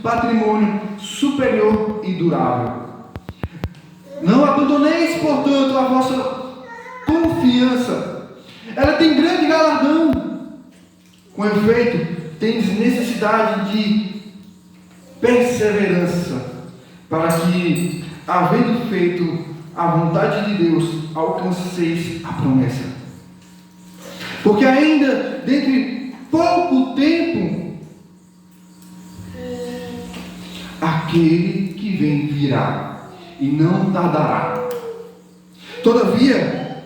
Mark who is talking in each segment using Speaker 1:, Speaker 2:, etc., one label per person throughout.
Speaker 1: patrimônio superior e durável. Não abandoneis, portanto, a vossa confiança. Ela tem grande galardão. Com efeito, tendes necessidade de perseverança, para que, havendo feito a vontade de Deus, alcanceis a promessa. Porque ainda dentro de pouco tempo, aquele que vem virá, e não tardará. Todavia,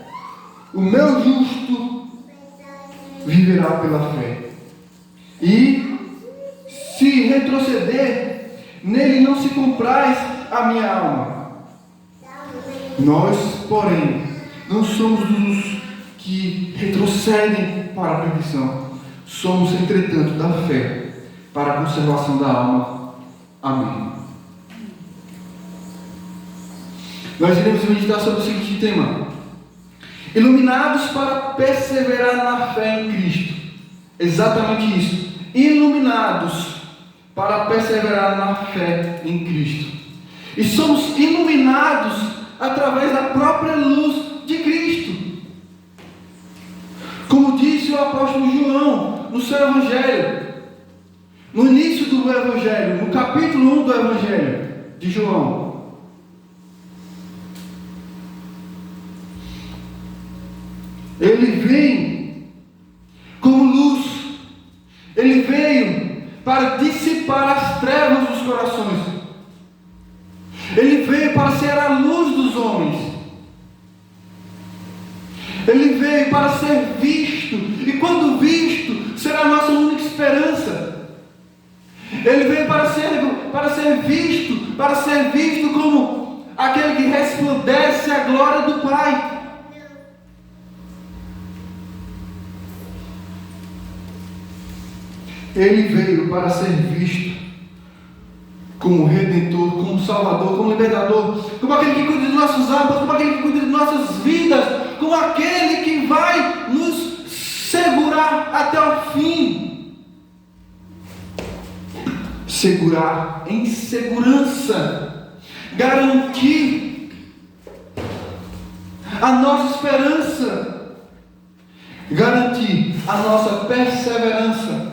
Speaker 1: o meu justo viverá pela fé. E, se retroceder, nele não se compraz a minha alma. Nós, porém, não somos dos que retrocedem para a perdição. Somos, entretanto, da fé para a conservação da alma. Amém. Nós iremos meditar sobre o seguinte tema: iluminados para perseverar na fé em Cristo. Exatamente isso. Iluminados para perseverar na fé em Cristo. E somos iluminados através da própria luz de Cristo. Como disse o apóstolo João no seu Evangelho, no início do Evangelho, no capítulo 1 do Evangelho de João. Ele vem como luz. Ele veio para dissipar as trevas dos corações. Ele veio para ser a luz dos homens. Ele veio para ser visto. E quando visto, será a nossa única esperança. Ele veio para ser visto como aquele que resplandece a glória do Pai. Ele veio para ser visto como Redentor, como Salvador, como Libertador, como aquele que cuida de nossas almas, como aquele que cuida de nossas vidas, como aquele que vai nos segurar até o fim. Segurar em segurança, garantir a nossa esperança, garantir a nossa perseverança,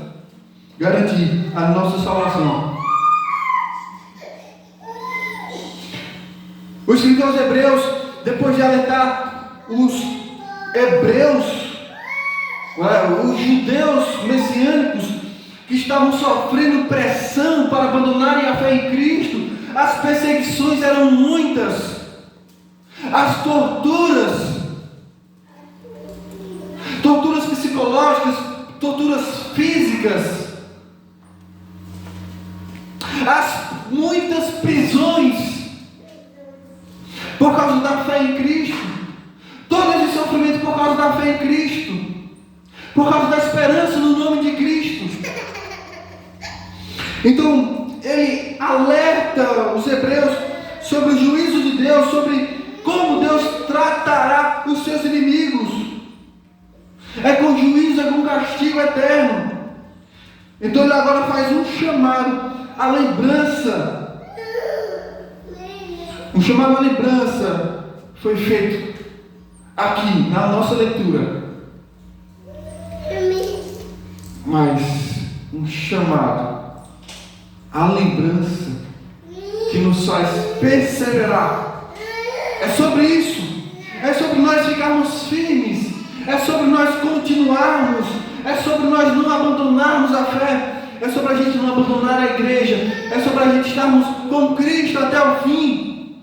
Speaker 1: garantir a nossa salvação. O escritor aos Hebreus, depois de alertar os hebreus, os judeus messiânicos, que estavam sofrendo pressão para abandonarem a fé em Cristo, as perseguições eram muitas, as torturas psicológicas, torturas físicas, as muitas prisões por causa da fé em Cristo, todo esse sofrimento por causa da fé em Cristo, por causa da esperança no nome de Cristo. Então ele alerta os hebreus sobre o juízo de Deus, sobre como Deus tratará os seus inimigos. É com juízo, é com castigo eterno. Então ele agora faz um chamado à lembrança. Um chamado à lembrança foi feito aqui na nossa leitura. Mas um chamado à lembrança que nos faz perseverar. É sobre isso. É sobre nós ficarmos firmes. É sobre nós continuarmos. É sobre nós não abandonarmos a fé. É sobre a gente não abandonar a igreja. É sobre a gente estarmos com Cristo até o fim.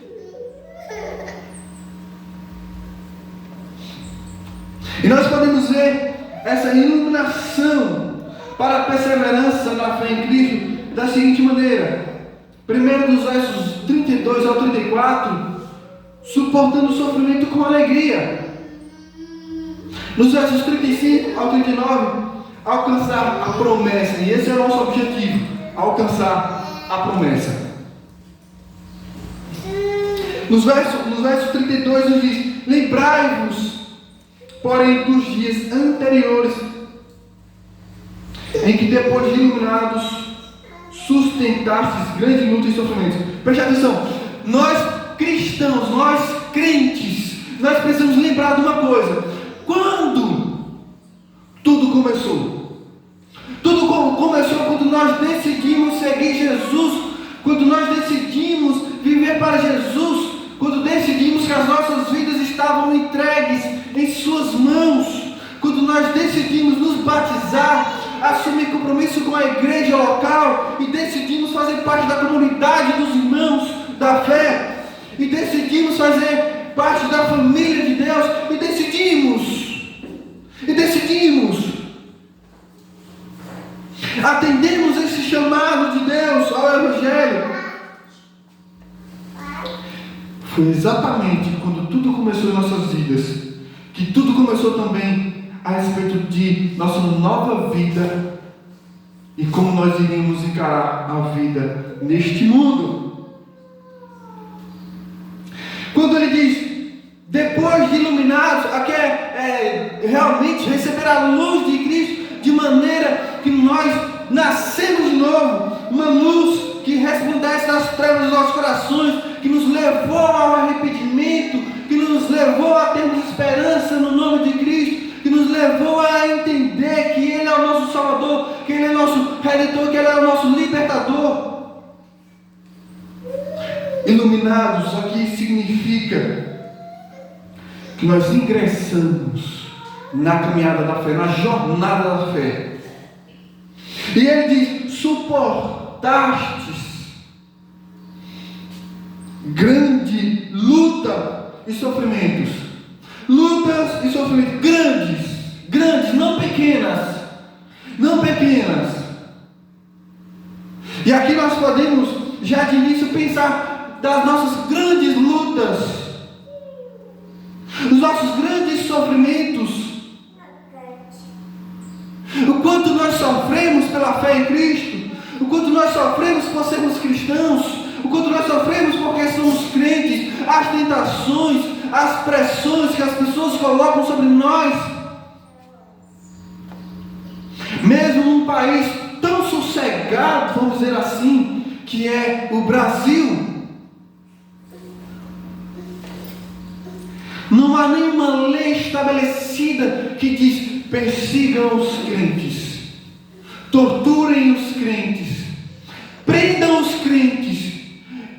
Speaker 1: E nós podemos ver essa iluminação para a perseverança na fé em Cristo da seguinte maneira. Primeiro, dos versos 32 ao 34, suportando o sofrimento com alegria. Nos versos 35 ao 39, alcançar a promessa. E esse é o nosso objetivo, alcançar a promessa. Nos versos 32 ele diz: lembrai-vos, porém, dos dias anteriores, em que depois de iluminados, sustentastes grandes lutas e sofrimentos. Preste atenção, nós cristãos, nós crentes, nós precisamos lembrar de uma coisa: quando tudo começou? Tudo começou quando nós decidimos seguir Jesus, quando nós decidimos viver para Jesus, quando decidimos que as nossas vidas estavam entregues em suas mãos, quando nós decidimos nos batizar, assumir compromisso com a igreja local e decidimos fazer parte da comunidade dos irmãos da fé, e decidimos fazer parte da família de Deus, e decidimos atendemos esse chamado de Deus ao Evangelho. Foi exatamente quando tudo começou em nossas vidas, que tudo começou também a respeito de nossa nova vida e como nós iríamos encarar a vida neste mundo. Quando ele diz, depois de iluminados, aqui realmente receber a luz de Cristo, de maneira que nós nascemos de novo, uma luz que resplandece nas trevas dos nossos corações, que nos levou ao arrependimento, que nos levou a termos esperança no nome de Cristo, que nos levou a entender que Ele é o nosso Salvador, que Ele é o nosso Redentor, que Ele é o nosso Libertador. Iluminados aqui significa que nós ingressamos na caminhada da fé, na jornada da fé. E ele diz, suportastes grande luta e sofrimentos. Lutas e sofrimentos grandes, não pequenas. E aqui nós podemos já de início pensar das nossas grandes lutas, dos nossos grandes sofrimentos, o quanto nós sofremos pela fé em Cristo, o quanto nós sofremos por sermos cristãos, o quanto nós sofremos porque somos crentes, as tentações, as pressões que as pessoas colocam sobre nós. Mesmo num país tão sossegado, vamos dizer assim, que é o Brasil, não há nenhuma lei estabelecida que diz persigam os crentes, torturem os crentes, prendam os crentes,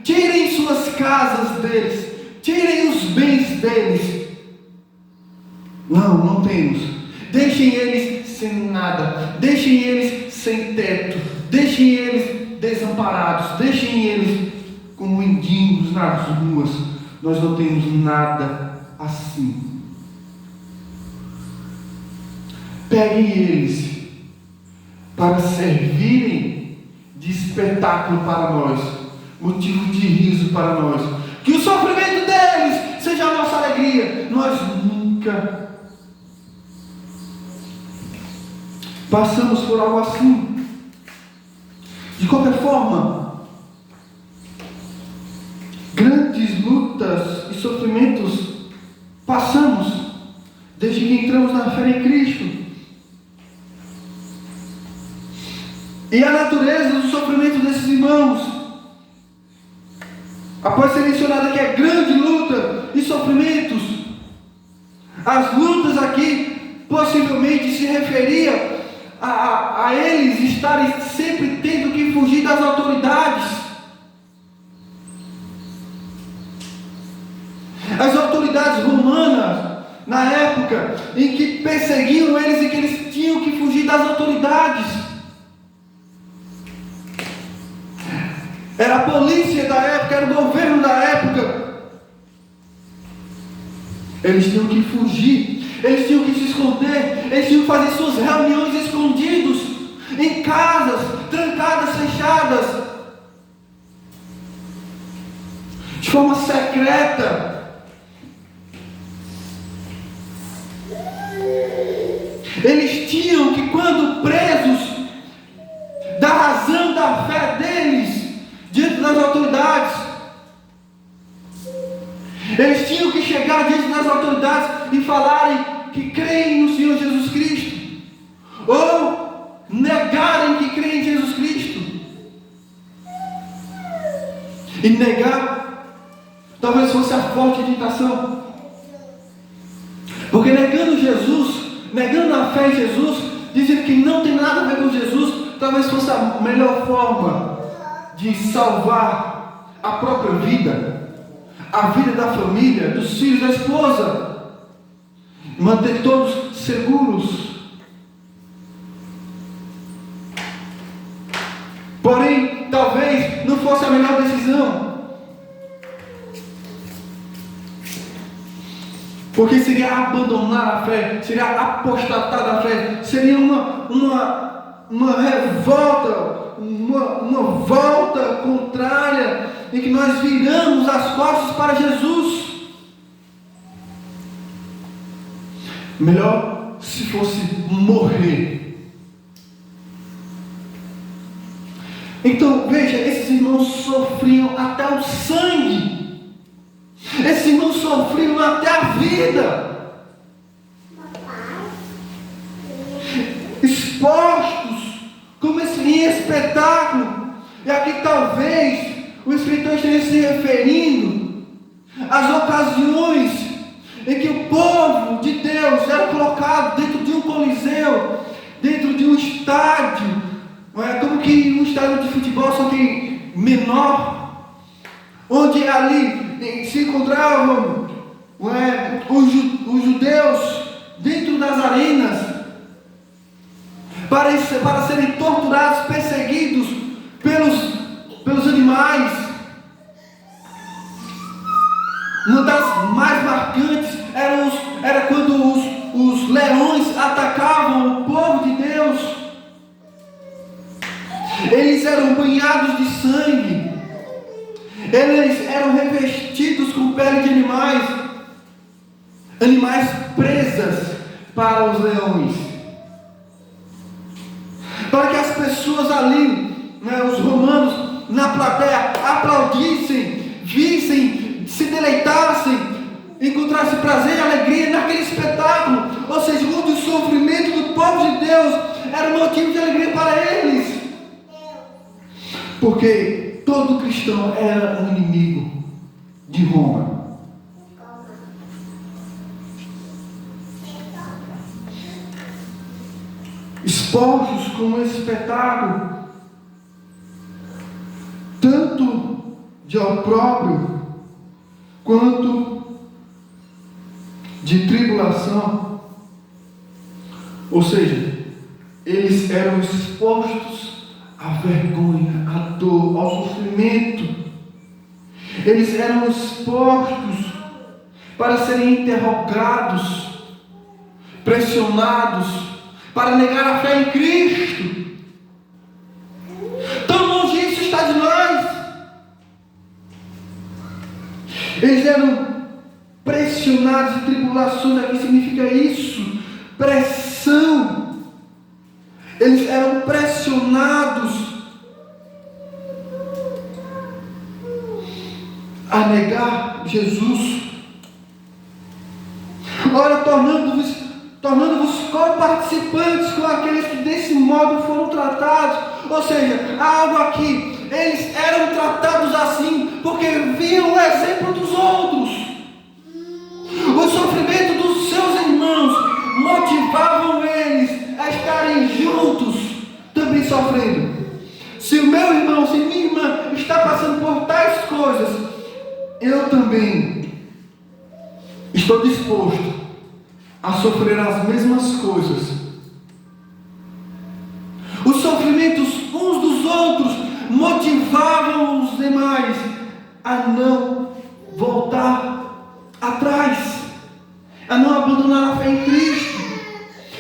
Speaker 1: tirem suas casas deles, tirem os bens deles. Não temos. Deixem eles sem nada, deixem eles sem teto, deixem eles desamparados, deixem eles como mendigos nas ruas. Nós não temos nada assim. Peguem eles para servirem de espetáculo para nós, motivo de riso para nós. Que o sofrimento deles seja a nossa alegria. Nós nunca passamos por algo assim. De qualquer forma, grandes lutas e sofrimentos passamos desde que entramos na fé em Cristo. E a natureza do sofrimento desses irmãos, após ser mencionada que é grande luta e sofrimentos, as lutas aqui possivelmente se referia a eles estarem sempre tendo que fugir das autoridades. As autoridades romanas, na época em que perseguiam eles e que eles tinham que fugir das autoridades. Era a polícia da época, era o governo da época. Eles tinham que fugir, eles tinham que se esconder, eles tinham que fazer suas reuniões escondidos, em casas, trancadas, fechadas, de forma secreta. Eles tinham que, quando presos, da razão da fé deles diante das autoridades, eles tinham que chegar diante das autoridades e falarem que creem no Senhor Jesus Cristo, ou negarem que creem em Jesus Cristo. E negar talvez fosse a forte tentação. Porque negando Jesus, negando a fé em Jesus, dizendo que não tem nada a ver com Jesus, talvez fosse a melhor forma de salvar a própria vida, a vida da família, dos filhos, da esposa, manter todos seguros. Porém, talvez não fosse a melhor decisão, porque seria abandonar a fé, seria apostatar da fé, seria uma revolta, uma volta contrária, em que nós viramos as costas para Jesus. Melhor se fosse morrer. Então, veja, esses irmãos sofriam até o sangue. Esses irmãos sofriam até a vida. Expostos como esse espetáculo. E aqui talvez o escritor esteja se referindo às ocasiões em que o povo de Deus era colocado dentro de um coliseu, dentro de um estádio, como que um estádio de futebol, só que menor, onde ali se encontravam os judeus dentro das arenas, para serem torturados, perseguidos pelos animais. Uma das mais marcantes era quando os leões atacavam o povo de Deus. Eles eram banhados de sangue, eles eram revestidos com pele de animais presas para os leões, para que as pessoas ali, os romanos na plateia, aplaudissem, vissem, se deleitassem, encontrassem prazer e alegria naquele espetáculo. Ou seja, onde o sofrimento do povo de Deus era um motivo de alegria para eles. Porque todo cristão era um inimigo de Roma. Expostos como esse espetáculo, tanto de opróbrio quanto de tribulação. Ou seja, eles eram expostos à vergonha, à dor, ao sofrimento. Eles eram expostos para serem interrogados, pressionados, para negar a fé em Cristo. Tão longe isso está de nós. Eles eram pressionados, e tribulações aqui significa isso, pressão. Eles eram pressionados a negar Jesus. Ora, tornando-vos co-participantes com aqueles que desse modo foram tratados. Ou seja, há algo aqui, eles eram tratados assim porque viam o exemplo dos outros. O sofrimento dos seus irmãos motivavam eles a estarem juntos, também sofrendo. Se o meu irmão, se minha irmã está passando por tais coisas, eu também estou disposto a sofrer as mesmas coisas. Os sofrimentos uns dos outros motivavam os demais a não voltar atrás, a não abandonar a fé em Cristo.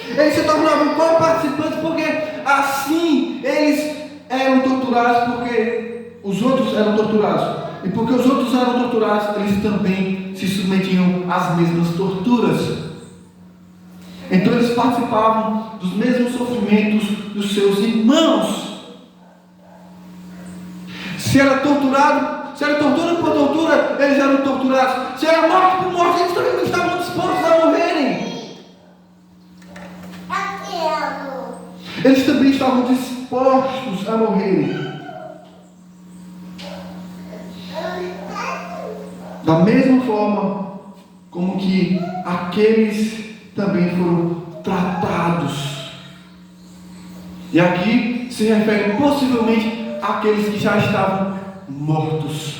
Speaker 1: Eles se tornavam co-participantes porque assim eles eram torturados, porque os outros eram torturados. E porque os outros eram torturados, eles também se submetiam às mesmas torturas. Então eles participavam dos mesmos sofrimentos dos seus irmãos. Se era tortura por tortura, eles eram torturados. Se era morte por morte, eles também estavam dispostos a morrerem. Eles também estavam dispostos a morrerem. Da mesma forma como que aqueles também foram tratados. E aqui se refere possivelmente àqueles que já estavam mortos,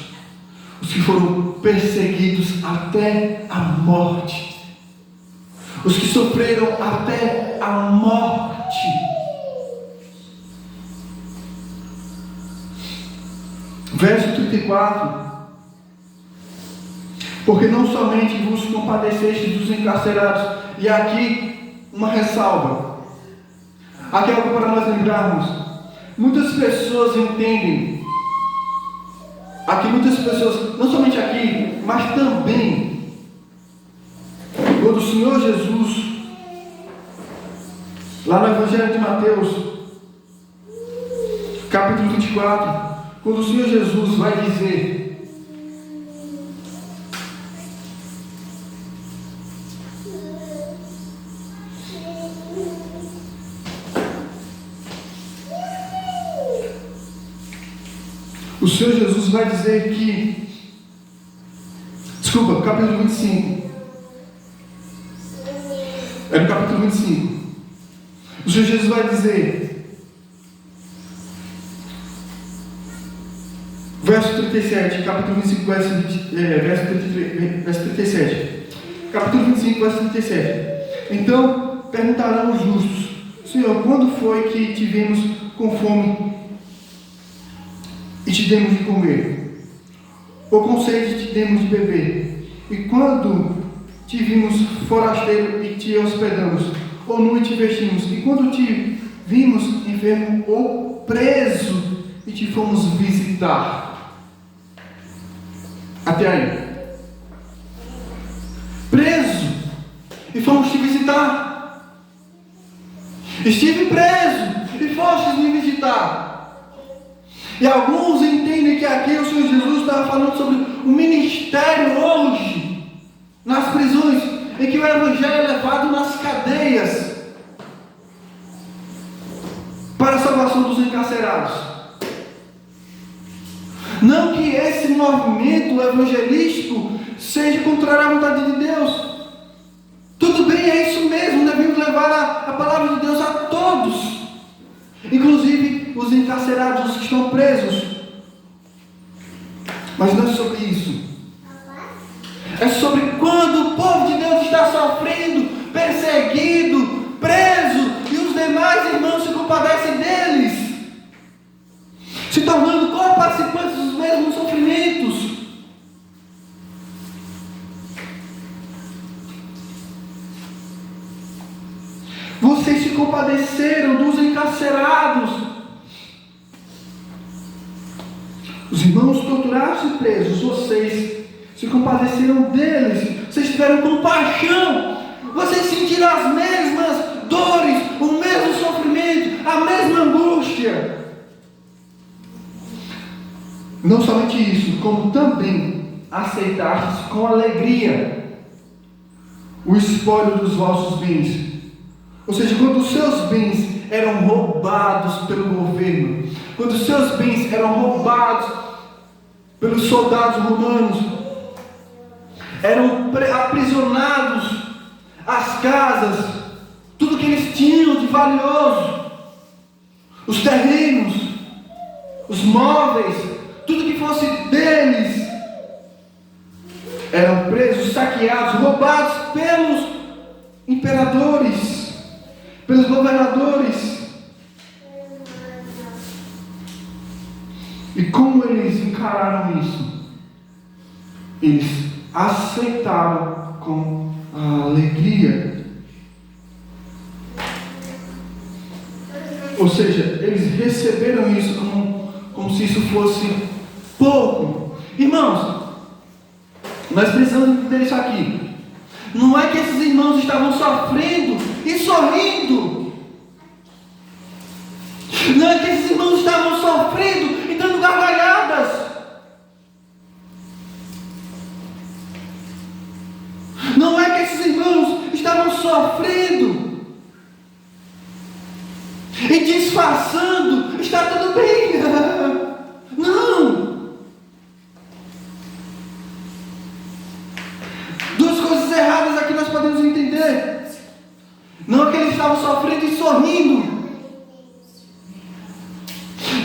Speaker 1: os que foram perseguidos até a morte, os que sofreram até a morte. Verso 34. Porque não somente vos compadeceste dos encarcerados, e aqui uma ressalva, aqui é algo para nós lembrarmos. Muitas pessoas entendem, aqui muitas pessoas, não somente aqui, mas também, quando o Senhor Jesus, lá no Evangelho de Mateus, capítulo 24, quando o Senhor Jesus vai dizer: o Senhor Jesus vai dizer que, desculpa, capítulo 25, é no capítulo 25, o Senhor Jesus vai dizer, verso 37, capítulo 25, verso 37, capítulo 25, verso 37, então perguntarão os justos: Senhor, quando foi que te vimos com fome e te demos de comer, ou com sede e te demos de beber? E quando te vimos forasteiro e te hospedamos, ou nu e te vestimos? E quando te vimos enfermo ou preso e te fomos visitar? Até aí. Preso e fomos te visitar. Estive preso e fostes me visitar. E alguns entendem que aqui o Senhor Jesus estava falando sobre o ministério hoje, nas prisões, em que o Evangelho é levado nas cadeias, para a salvação dos encarcerados. Não que esse movimento evangelístico seja contrário à vontade de Deus. Tudo bem, é isso mesmo, devemos levar a palavra de Deus a todos, inclusive os encarcerados, os que estão presos. Mas não é sobre isso. É sobre quando o povo de Deus está sofrendo, perseguido, preso, e os demais irmãos se compadecem deles, se tornando co-participantes dos mesmos sofrimentos. Vocês se compadeceram dos encarcerados. Os irmãos torturados e presos, vocês se compadeceram deles. Vocês tiveram compaixão. Vocês sentiram as mesmas dores, o mesmo sofrimento, a mesma angústia. Não somente isso, como também aceitastes com alegria o espólio dos vossos bens. Ou seja, quando os seus bens eram roubados pelo governo, quando os seus bens eram roubados pelos soldados romanos, eram aprisionados as casas, tudo que eles tinham de valioso, os terrenos, os móveis, tudo que fosse deles, eram presos, saqueados, roubados pelos imperadores, pelos governadores. E como eles encararam isso? Eles aceitaram com alegria. Ou seja, eles receberam isso como se isso fosse pouco. Irmãos, nós precisamos entender isso aqui. Não é que esses irmãos estavam sofrendo e sorrindo. Não é que esses irmãos estavam sofrendo e dando gargalhadas. Não é que esses irmãos estavam sofrendo e disfarçando, está tudo bem. Não. Não é que eles estavam sofrendo e sorrindo.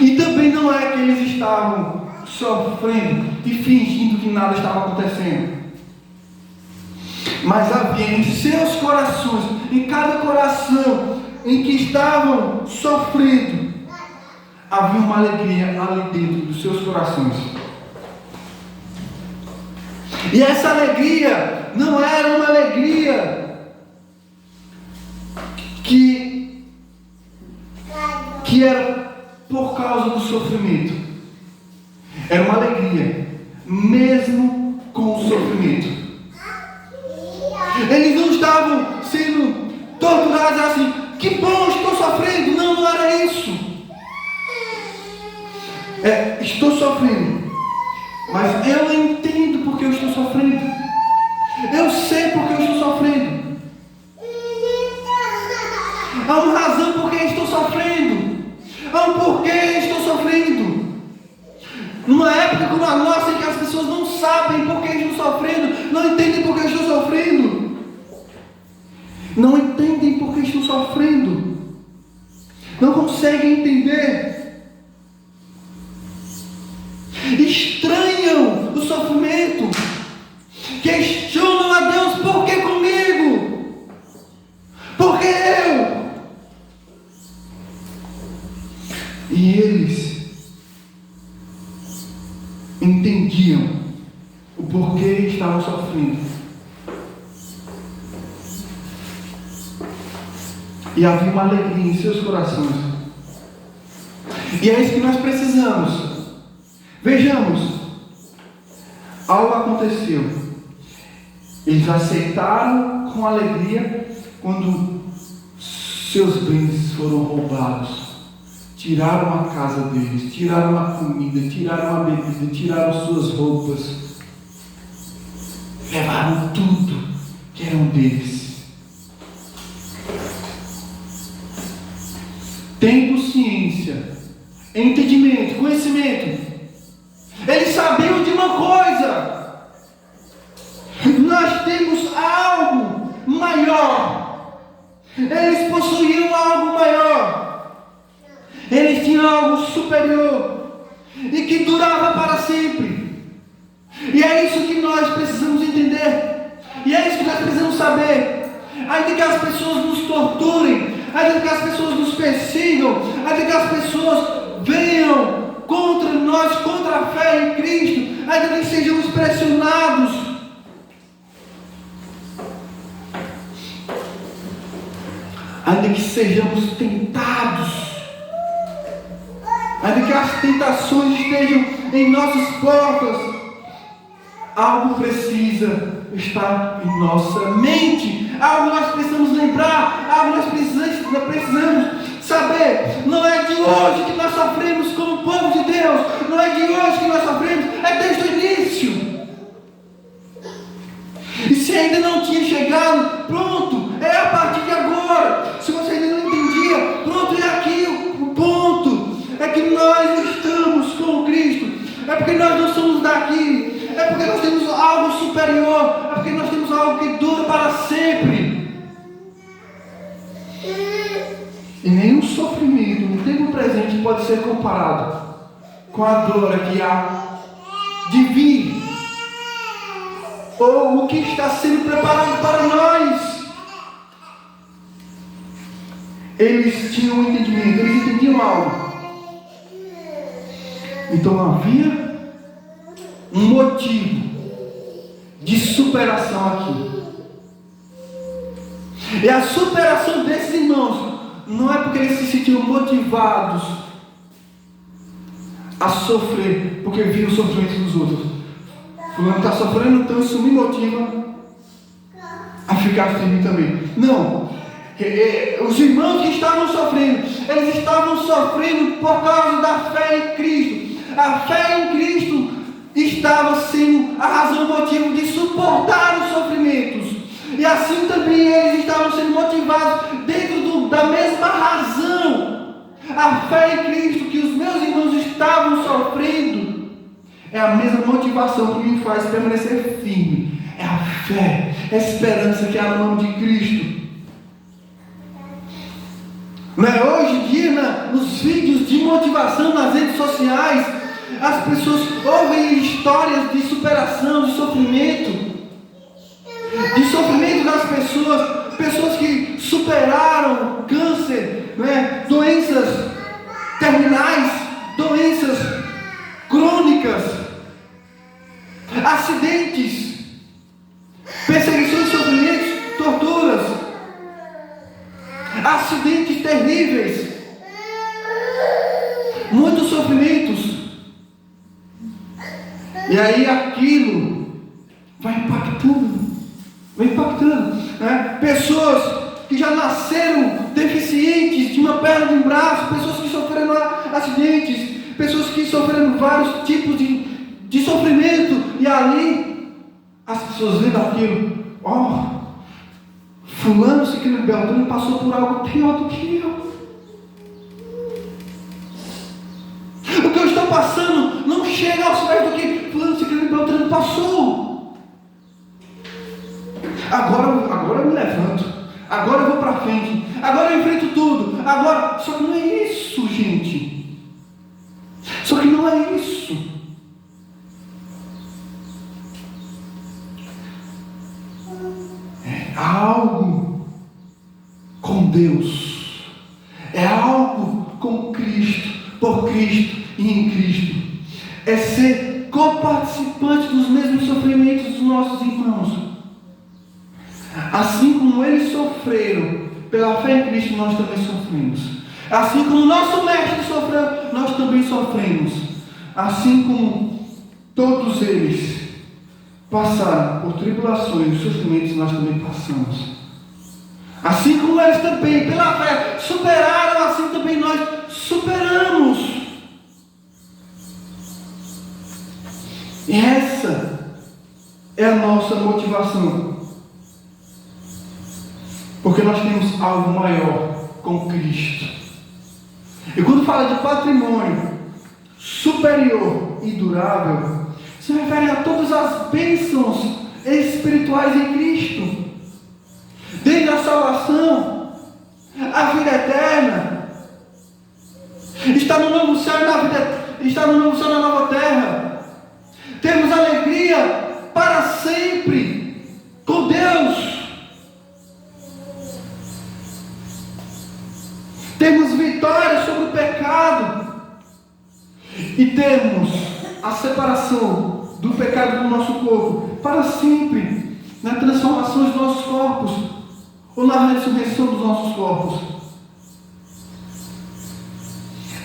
Speaker 1: E também não é que eles estavam sofrendo e fingindo que nada estava acontecendo. Mas havia em seus corações, em cada coração em que estavam sofrendo, havia uma alegria ali dentro dos seus corações. E essa alegria não era uma alegria que era por causa do sofrimento. Era uma alegria mesmo com o sofrimento. Eles não estavam sendo torturados assim, que bom, estou sofrendo. Não, não era isso. Estou sofrendo, mas eu entendo porque eu estou sofrendo. Eu sei porque eu estou sofrendo. Há uma razão porque eu estou sofrendo. Há um porquê eu estou sofrendo. Numa época como a nossa, em que as pessoas não sabem por que estão sofrendo, não entendem por que estão sofrendo. Não entendem por que estão sofrendo. Não conseguem entender. Estranham o sofrimento. Questionam a Deus: por que comigo? Por que eu? E eles entendiam o porquê estavam sofrendo. E havia uma alegria em seus corações. E é isso que nós precisamos. Vejamos, algo aconteceu. Eles aceitaram com alegria quando seus bens foram roubados. Tiraram a casa deles, tiraram a comida, tiraram a bebida, tiraram suas roupas. Levaram tudo que eram deles. Tendo ciência, entendimento, conhecimento, eles sabiam de uma coisa: nós temos algo maior. Eles possuíam algo maior. Eles tinham algo superior e que durava para sempre. E é isso que nós precisamos entender. E é isso que nós precisamos saber. Ainda que as pessoas nos torturem, ainda que as pessoas nos persigam, ainda que as pessoas venham contra nós, contra a fé em Cristo, ainda que sejamos pressionados, ainda que sejamos tentados, ainda que as tentações estejam em nossas portas, algo precisa estar em nossa mente, algo nós precisamos lembrar, algo nós precisamos saber. Não é de hoje que nós sofremos como povo de Deus, não é de hoje que nós sofremos, é desde o início. E se ainda não tinha chegado, pronto, é a partir de agora. Se você ainda não entendia, pronto, é aqui o ponto. É que nós estamos com Cristo, é porque nós não somos daqui. É porque nós temos algo superior. É porque nós temos algo que dura para sempre. E nenhum sofrimento no tempo presente pode ser comparado com a glória que há de vir, ou o que está sendo preparado para nós. Eles tinham um entendimento, eles entendiam algo. Então havia um motivo de superação aqui. E a superação desses irmãos não é porque eles se sentiam motivados a sofrer, porque viam o sofrimento dos outros. Fulano está sofrendo, então isso me motiva a ficar firme também. Não. Os irmãos que estavam sofrendo, eles estavam sofrendo por causa da fé em Cristo. A fé em Cristo estava sendo a razão, o motivo de suportar os sofrimentos. E assim também eles estavam sendo motivados dentro da mesma razão. A fé em Cristo que os meus irmãos estavam sofrendo é a mesma motivação que me faz permanecer firme. É a fé, é a esperança que há no nome de Cristo. Hoje em dia, nos vídeos de motivação nas redes sociais, as pessoas ouvem histórias de superação, de sofrimento das pessoas, pessoas que superaram câncer, doenças terminais, doenças crônicas, acidentes, perseguições, sofrimentos, torturas, acidentes terríveis, muitos sofrimentos. E aí aquilo vai impactando. Pessoas que já nasceram deficientes de uma perna, de um braço, pessoas que sofreram acidentes, pessoas que sofreram vários tipos de sofrimento. E ali as pessoas vendo aquilo, fulano, ciclano, beltrano passou por algo pior do que eu. O que eu estou passando não chega aos pés do que fulano, ciclano, beltrano passou. Agora eu me levanto, agora eu vou para frente, agora eu enfrento tudo, só que não é isso, gente. Só que não é isso. É algo com Deus, é algo com Cristo, por Cristo e em Cristo. É ser coparticipante dos mesmos sofrimentos dos nossos irmãos. Assim como eles sofreram pela fé em Cristo, nós também sofremos. Assim como o nosso mestre sofreu, nós também sofremos. Assim como todos eles passaram por tribulações e sofrimentos, nós também passamos. Assim como eles também, pela fé, superaram, assim também nós superamos. E essa é a nossa motivação. Porque nós temos algo maior com Cristo. E quando fala de patrimônio superior e durável, se refere a todas as bênçãos espirituais em Cristo. Desde a salvação, a vida eterna, está no novo céu e na nova terra. Temos alegria para sempre com Deus. Temos vitória sobre o pecado. E temos a separação do pecado do nosso corpo para sempre, na transformação dos nossos corpos, ou na ressurreição dos nossos corpos.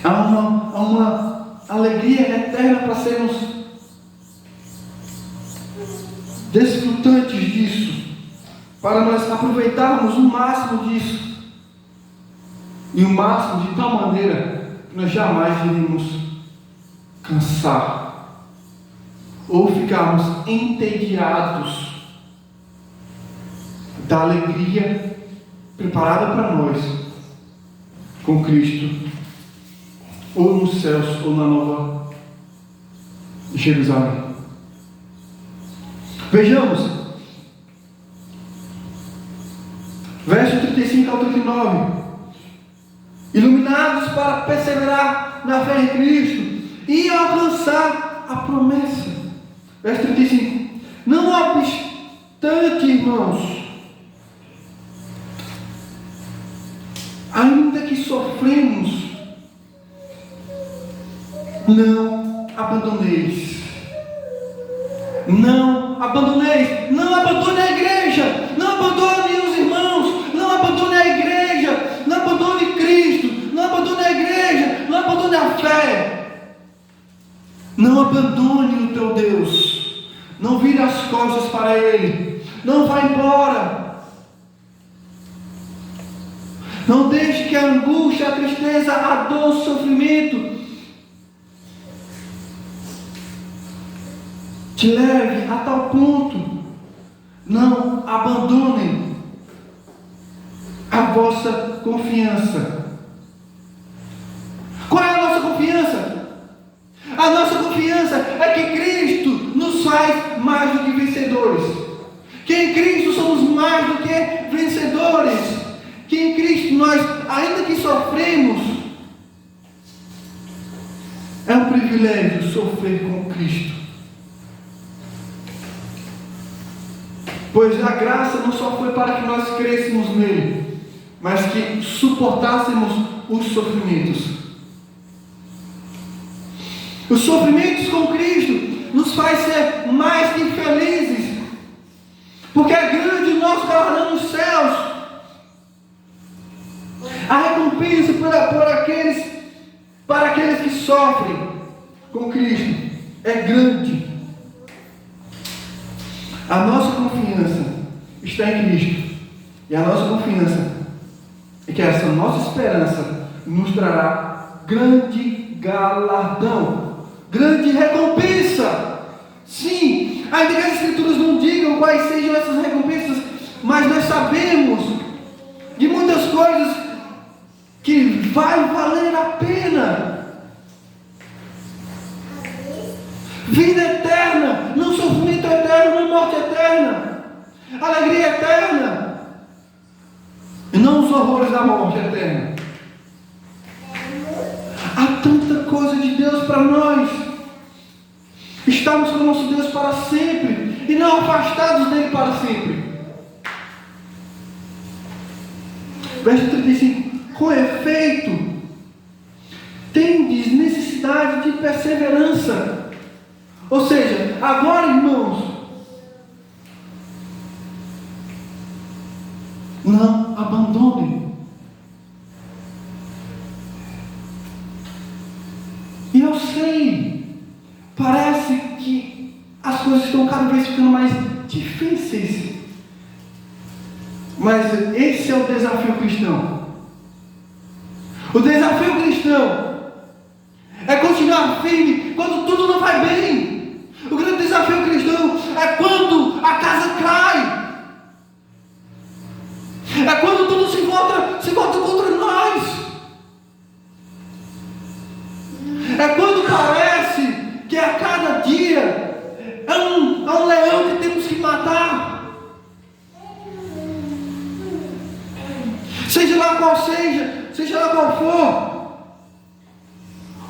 Speaker 1: Há uma alegria eterna para sermos desfrutantes disso, para nós aproveitarmos o máximo disso. E o máximo de tal maneira que nós jamais iremos cansar ou ficarmos entediados da alegria preparada para nós com Cristo, ou nos céus ou na nova Jerusalém. Vejamos verso 35 ao 39. Iluminados para perseverar na fé em Cristo e alcançar a promessa. Verso 35. Não obstante, irmãos, ainda que sofremos, não abandoneis. Não abandoneis. Não abandone a igreja. Não abandone os irmãos. Não abandone a igreja. Não abandone Cristo. Não abandone a igreja. Não abandone a fé. Não abandone o teu Deus. Não vire as costas para Ele. Não vá embora. Não deixe que a angústia, a tristeza, a dor, o sofrimento te leve a tal ponto. Não abandonem a vossa confiança. Qual é a nossa confiança? A nossa confiança é que Cristo nos faz mais do que vencedores. Que em Cristo somos mais do que vencedores. Que em Cristo nós, ainda que sofremos, é um privilégio sofrer com Cristo. Pois a graça não só foi para que nós crescêssemos nele, mas que suportássemos os sofrimentos. Os sofrimentos com Cristo nos faz ser mais que felizes, porque é grande o nosso galardão nos céus. A recompensa para aqueles que sofrem com Cristo é grande. A nossa confiança está em Cristo, e a nossa confiança é que essa nossa esperança nos trará grande galardão, grande recompensa. Sim, ainda que as Escrituras não digam quais sejam essas recompensas, mas nós sabemos de muitas coisas que vai valer a pena. Vida eterna, não sofrimento eterno, não morte eterna, alegria eterna, e não os horrores da morte eterna. Há tanta coisa de Deus para nós. Estamos com o nosso Deus para sempre e não afastados dele para sempre. Verso 35: com efeito, tendes necessidade de perseverança. Ou seja, agora, irmãos, não abandonem. E eu sei, parece que as coisas estão cada vez ficando mais difíceis, mas esse é o desafio cristão. O desafio cristão é continuar firme quando tudo não vai bem. O grande desafio cristão é quando a casa cai, é quando tudo se volta contra nós, é quando parece que a cada dia é um leão que temos que matar. Seja lá qual for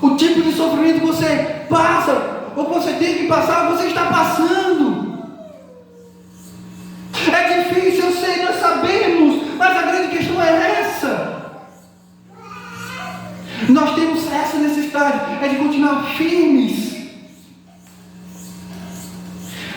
Speaker 1: o tipo de sofrimento que você passa, ou que você tem que passar, ou você está passando. É difícil, eu sei, nós sabemos, mas a grande questão é essa. Nós temos essa necessidade, é de continuar firmes,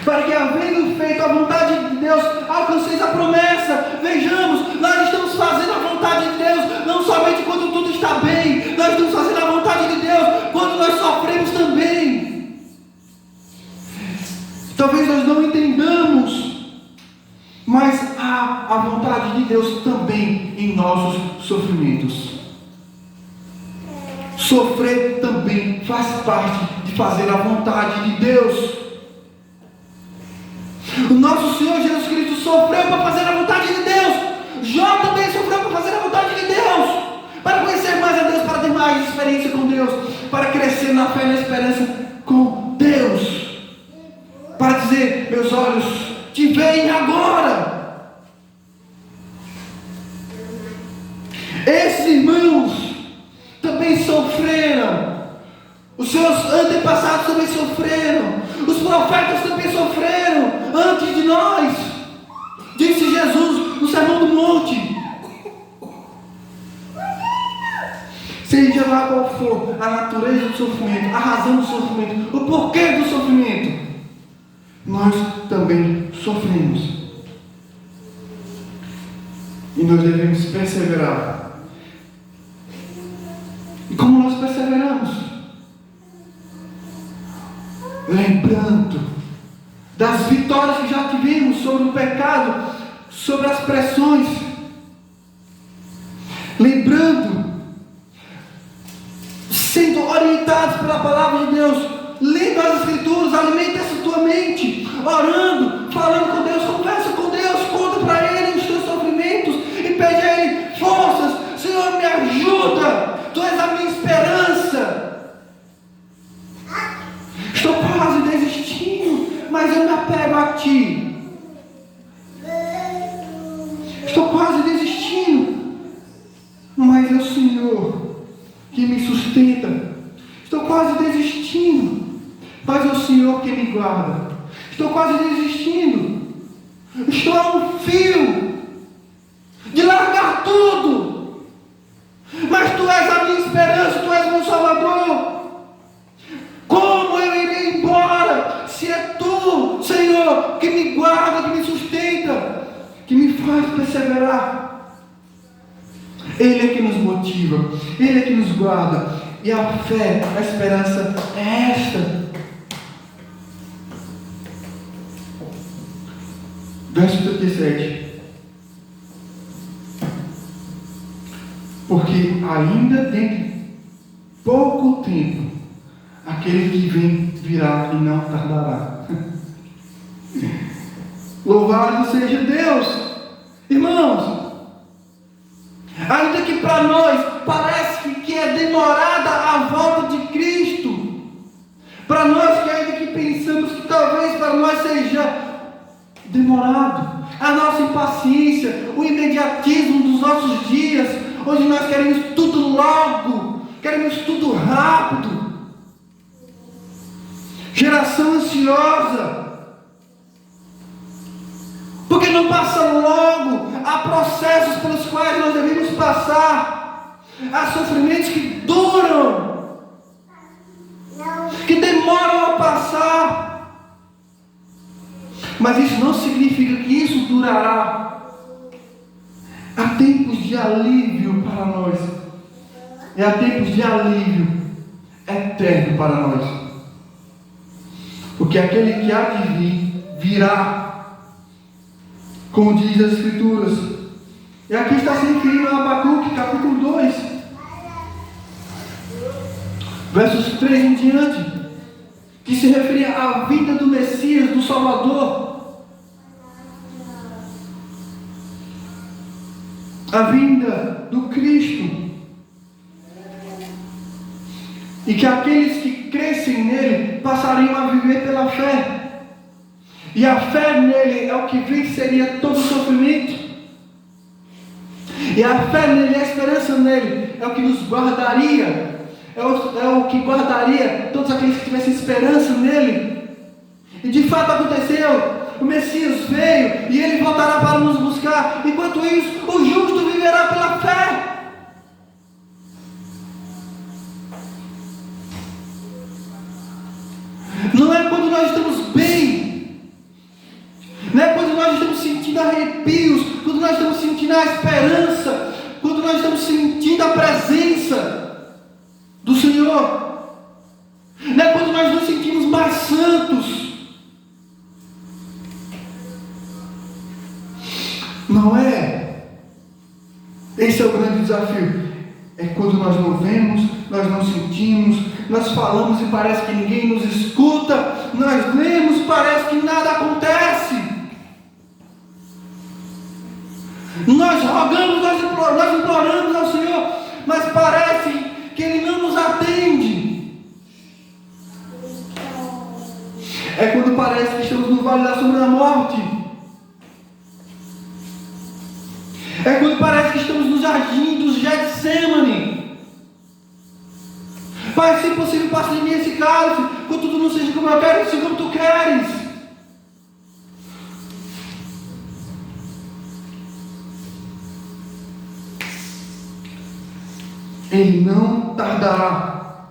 Speaker 1: para que, havendo feito a vontade de Deus, alcanceis a promessa. Vejamos, nós estamos fazendo a vontade de Deus, não somente quando tudo está bem, nós estamos fazendo a vontade de Deus quando nós sofremos também. Talvez nós não entendamos, mas há a vontade de Deus também em nossos sofrimentos. Sofrer também faz parte de fazer a vontade de Deus. O nosso Senhor Jesus Cristo sofreu para fazer a vontade de Deus. Jó também sofreu para fazer a vontade de Deus, para conhecer mais a Deus, para ter mais experiência com Deus, para crescer na fé e na esperança com Deus, para dizer: meus olhos te veem agora. Esses irmãos também sofreram. Os seus antepassados também sofreram. Os profetas também sofreram antes de nós. Disse Jesus no Sermão do Monte. Seja lá qual for a natureza do sofrimento, a razão do sofrimento, o porquê do sofrimento, nós também sofremos. E nós devemos perseverar. E como nós perseveramos? Lembrando das vitórias que já tivemos sobre o pecado, sobre as pressões. Lembrando, sendo orientados pela palavra de Deus, lendo as Escrituras, alimenta essa tua mente, orando, falando com Deus, conversa com Deus, conta para Ele os teus sofrimentos e pede a Ele forças. Senhor, me ajuda, Tu és a minha esperança. Estou quase desistindo, mas eu me apego a Ti. Estou quase desistindo, mas é o Senhor que me guarda. Estou quase desistindo. Estou a um fio de largar tudo. Mas Tu és a minha esperança, Tu és meu Salvador. Como eu irei embora se é Tu, Senhor, que me guarda, que me sustenta, que me faz perseverar? Ele é que nos motiva, Ele é que nos guarda. E a fé, a esperança é esta. Verso 37. Porque ainda dentro de pouco tempo, aquele que vem virá e não tardará. Louvado seja Deus. Irmãos, ainda que para nós parece que é demorada a volta de Cristo, para nós que ainda que pensamos que talvez para nós seja demorado, a nossa impaciência, o imediatismo dos nossos dias, onde nós queremos tudo logo, queremos tudo rápido, geração ansiosa, porque não passa logo. Há processos pelos quais nós devemos passar, há sofrimentos que duram, que demoram a passar, mas isso não significa que isso durará. Há tempos de alívio para nós, e há tempos de alívio eterno para nós, porque aquele que há de vir, virá, como diz as Escrituras. E aqui está se referindo a Abacuque, capítulo 2, versos 3 em diante, que se referia à vinda do Messias, do Salvador, a vinda do Cristo, e que aqueles que crescem nele passariam a viver pela fé. E a fé nele é o que venceria todo sofrimento. E a fé nele, a esperança nele, é o que nos guardaria. É o que guardaria todos aqueles que tivessem esperança nele. E de fato aconteceu. O Messias veio e ele voltará para nos buscar. Enquanto isso, o justo viverá pela fé. Não é quando nós estamos bem, não é quando nós estamos sentindo arrepios, quando nós estamos sentindo a esperança, quando nós estamos sentindo a presença do Senhor, não é quando nós nos sentimos mais santos, não é. Esse é o grande desafio. É quando nós não vemos, nós não sentimos, nós falamos e parece que ninguém nos escuta, nós lemos e parece que nada acontece. Nós rogamos, nós imploramos ao Senhor, mas parece que Ele não nos atende. É quando parece que estamos no vale da sombra da morte. É quando parece que estamos no jardim dos Getsêmani. Pai, se possível, passa de mim esse cálice, contudo não seja como eu quero, seja como Tu queres. Ele não tardará.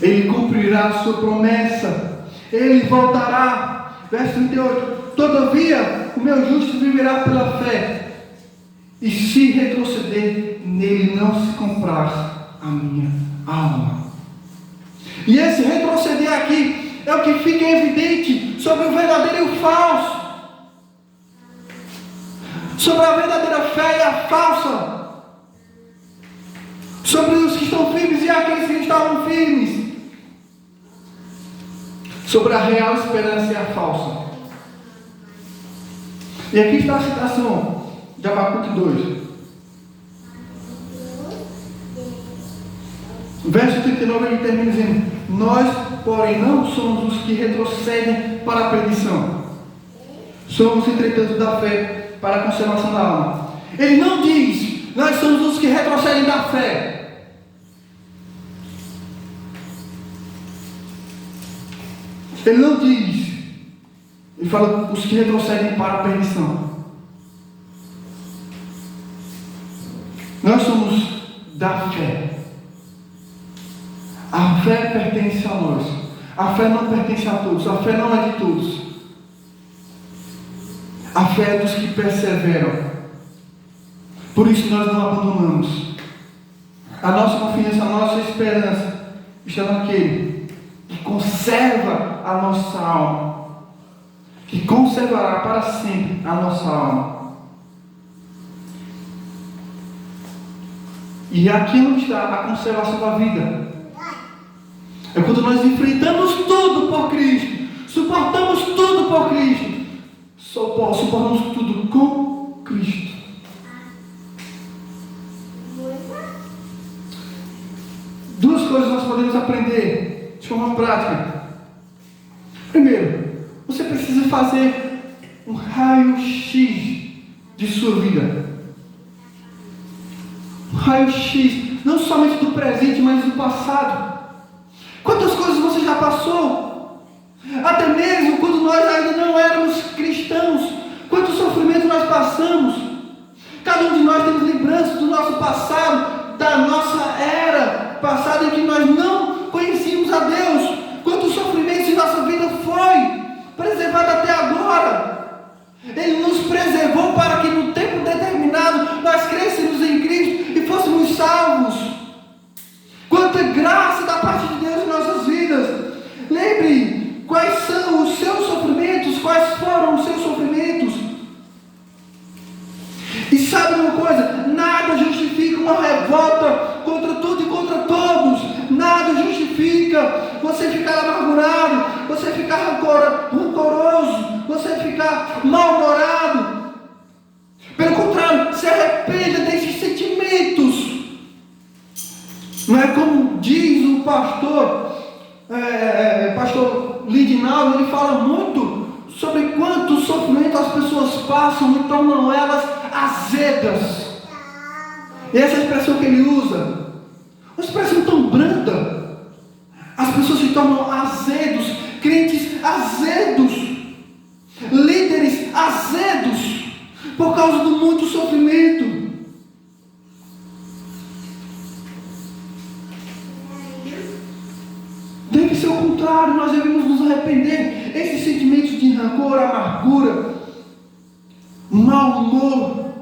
Speaker 1: Ele cumprirá a sua promessa. Ele voltará. Verso 38. Todavia, o meu justo viverá pela fé. E se retroceder, nele não se compraz a minha alma. E esse retroceder aqui é o que fica evidente sobre o verdadeiro e o falso, sobre a verdadeira fé e a falsa, sobre os que estão firmes e aqueles que não estavam firmes, sobre a real esperança e a falsa. E aqui está a citação de Abacuque 2. Verso 39 ele termina dizendo: nós, porém, não somos os que retrocedem para a perdição, somos, entretanto, da fé para a conservação da alma. Ele não diz: nós somos os que retrocedem da fé. Ele não diz, ele fala os que retrocedem para a perdição. Nós somos da fé. A fé pertence a nós. A fé não pertence a todos. A fé não é de todos. A fé é dos que perseveram. Por isso nós não abandonamos. A nossa confiança, a nossa esperança está naquele que conserva a nossa alma, que conservará para sempre a nossa alma. E aqui onde está a conservação da vida. É quando nós enfrentamos tudo por Cristo, suportamos tudo por Cristo, suportamos tudo com Cristo. Duas coisas nós podemos aprender de forma prática. Primeiro, você precisa fazer um raio-x de sua vida. Um raio-x, não somente do presente, mas do passado. Quantas coisas você já passou? Até mesmo quando nós ainda não éramos cristãos. Quantos sofrimentos nós passamos? Cada um de nós temos lembranças do nosso passado, da nossa era passada em que nós não conhecíamos a Deus. Quantos sofrimentos em nossa vida foi preservado até agora? Ele nos preservou para que no tempo determinado nós crescêssemos em Cristo e fôssemos salvos. Quanta graça da parte de Deus em nossas vidas. Lembre quais são os seus sofrimentos, quais foram os seus sofrimentos. E sabe uma coisa? Nada justifica uma revolta contra tudo e contra todos. Nada justifica você ficar amargurado, você ficar rancoroso, você ficar mal-humorado. Pelo contrário, se arrependa desses sentimentos. Não é como diz o pastor Lidinaldo, ele fala muito sobre quanto sofrimento as pessoas passam e tornam elas azedas. E essa expressão que ele usa, uma expressão tão branda, as pessoas se tornam azedos, crentes azedos, líderes azedos, por causa do muito sofrimento. Deve ser o contrário, nós devemos nos arrepender. Esses sentimentos de rancor, amargura, mau humor,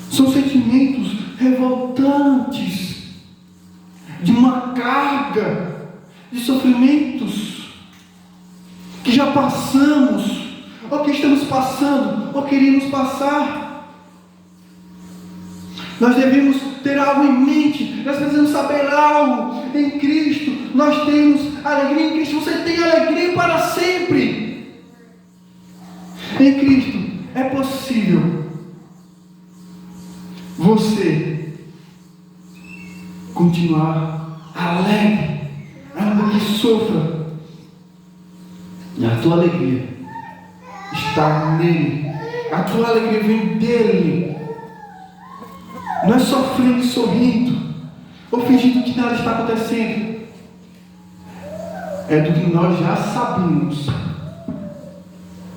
Speaker 1: são sentimentos revoltantes, de uma carga de sofrimentos que já passamos, ou que estamos passando, ou queríamos passar. Nós devemos ter algo em mente, nós precisamos saber algo em Cristo. Nós temos alegria em Cristo, você tem alegria para sempre. Em Cristo é possível você continuar alegre, ainda que sofra. E a tua alegria está nele, a tua alegria vem dele. Não é sofrendo e sorrindo, ou fingindo que nada está acontecendo. É do que nós já sabemos.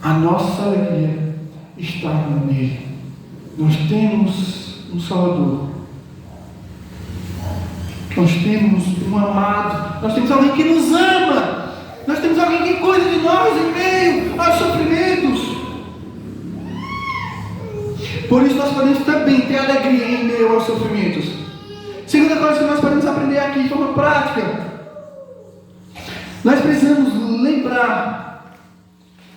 Speaker 1: A nossa alegria está nele. Nós temos um Salvador. Nós temos um amado. Nós temos alguém que nos ama. Nós temos alguém que cuida de nós em meio aos sofrimentos. Por isso nós podemos também ter alegria em meio aos sofrimentos. Segunda coisa que nós podemos aprender aqui de forma prática. Nós precisamos lembrar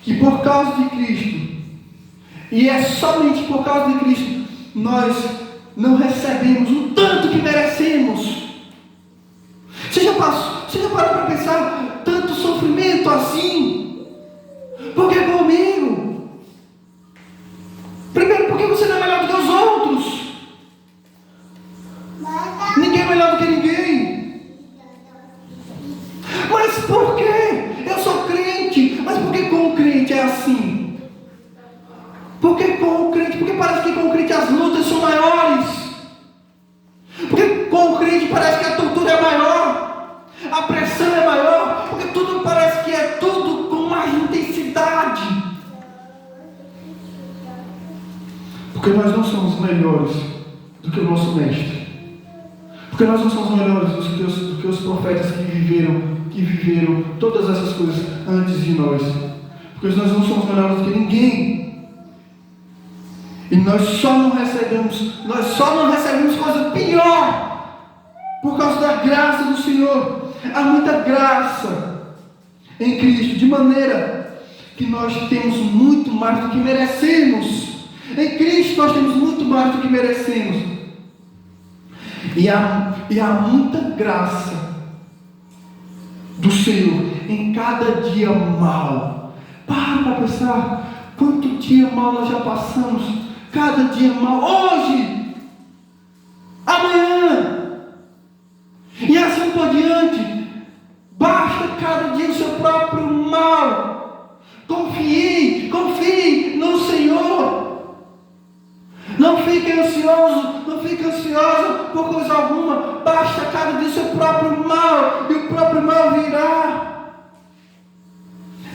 Speaker 1: que por causa de Cristo, e é somente por causa de Cristo, nós não recebemos o tanto que merecemos. Você já parou para pensar tanto sofrimento assim? Por que comigo? Primeiro, porque você não é melhor do que os outros. Ninguém é melhor do que ninguém. Mas por quê? Eu sou crente. Mas por que com o crente é assim? Por que com o crente? Porque parece que com o crente as lutas são maiores. Porque com o crente parece que a tortura é maior, a pressão é maior, porque tudo parece Porque nós não somos melhores do que o nosso mestre. Porque nós não somos melhores do que os profetas que viveram todas essas coisas antes de nós. Porque nós não somos melhores do que ninguém. E nós só não recebemos coisa pior por causa da graça do Senhor. Há muita graça em Cristo, de maneira que nós temos muito mais do que merecemos. Em Cristo nós temos muito mais do que merecemos. E há muita graça do Senhor em cada dia mal. Para pensar quanto dia mal nós já passamos. Cada dia mal, hoje, amanhã, e assim por diante. Basta cada dia o seu próprio mal. Confie no Senhor. Não fique ansiosa por coisa alguma. Basta cada dia o seu próprio mal, e o próprio mal virá.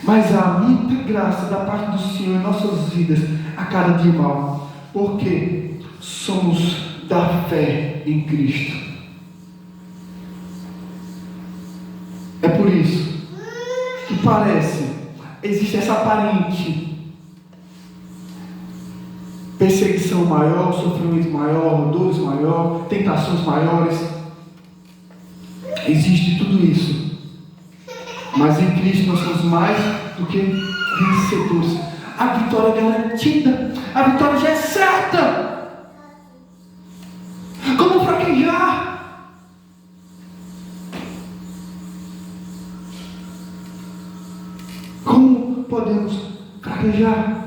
Speaker 1: Mas há muita graça da parte do Senhor em nossas vidas a cada dia mal, porque somos da fé em Cristo. É por isso que existe essa aparente perseguição maior, sofrimento maior, dores maior, tentações maiores. Existe tudo isso. Mas em Cristo nós somos mais do que vencedores. A vitória é garantida. A vitória já é certa. Como fraquejar? Como podemos fraquejar?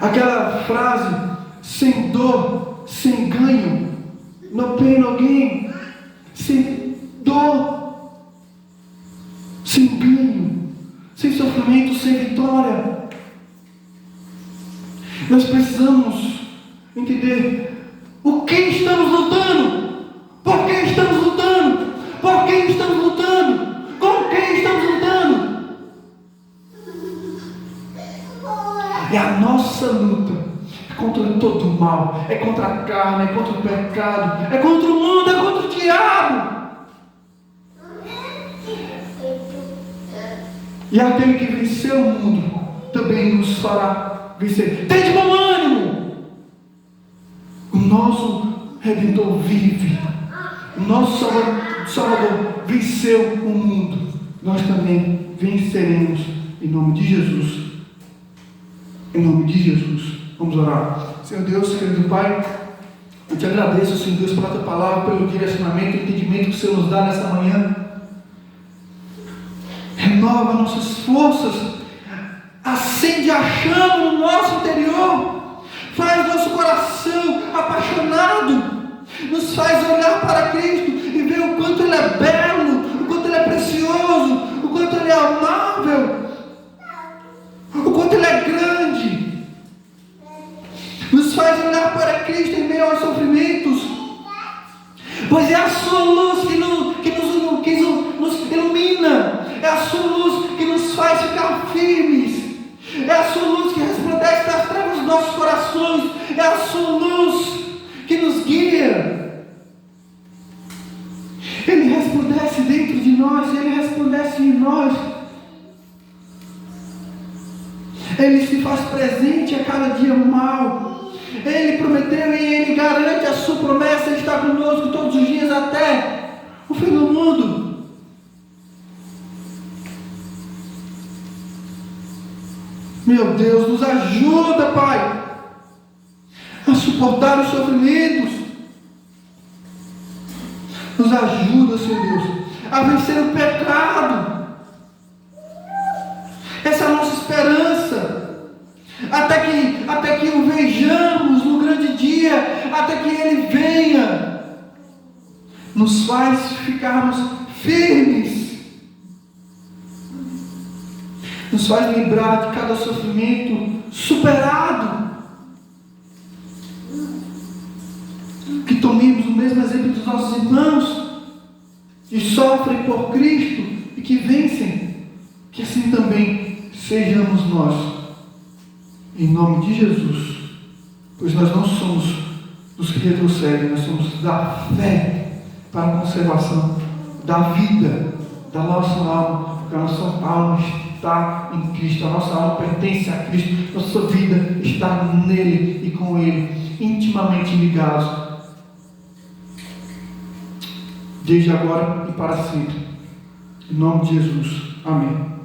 Speaker 1: Aquela frase, sem dor, sem ganho, no pain, no gain, sem dor, sem ganho, sem sofrimento, sem vitória. Nós precisamos entender o que estamos lutando, por que estamos lutando, por que estamos lutando, com quem estamos lutando. E a nossa luta é contra todo o mal, é contra a carne, é contra o pecado, é contra o mundo, é contra o diabo. E aquele que venceu o mundo também nos fará vencer. Tem de bom ânimo. O nosso Redentor vive. O nosso Salvador venceu o mundo. Nós também venceremos em nome de Jesus. Em nome de Jesus. Vamos orar. Senhor Deus, querido Pai, eu te agradeço, Senhor Deus, pela tua palavra, pelo direcionamento e entendimento que o Senhor nos dá nessa manhã. Renova nossas forças, acende a chama no nosso interior, faz nosso coração apaixonado, nos faz olhar para Cristo e ver o quanto Ele é belo, o quanto Ele é precioso, o quanto Ele é amável, o quanto Ele é grande. Nos faz olhar para Cristo em meio aos sofrimentos, pois é a sua luz que nos ilumina, é a sua luz que nos faz ficar firmes, é a sua luz que resplandece das trevas dos nossos corações, é a sua luz que nos guia. Ele resplandece dentro de nós, Ele resplandece em nós, Ele se faz presente a cada dia mal. Ele prometeu e Ele garante a sua promessa. Ele está conosco todos os dias até o fim do mundo. Meu Deus, nos ajuda, Pai, a suportar os sofrimentos. Nos ajuda, Senhor Deus, a vencer o pecado. Essa é a nossa esperança. Até que o vejamos no grande dia, até que Ele venha, nos faz ficarmos firmes, nos faz lembrar de cada sofrimento superado, que tomemos o mesmo exemplo dos nossos irmãos, que sofrem por Cristo e que vencem, que assim também sejamos nós. Em nome de Jesus. Pois nós não somos dos que retrocedem, nós somos da fé para a conservação da vida da nossa alma, porque a nossa alma está em Cristo, a nossa alma pertence a Cristo, nossa vida está nele e com Ele, intimamente ligados, desde agora e para sempre. Em nome de Jesus. Amém.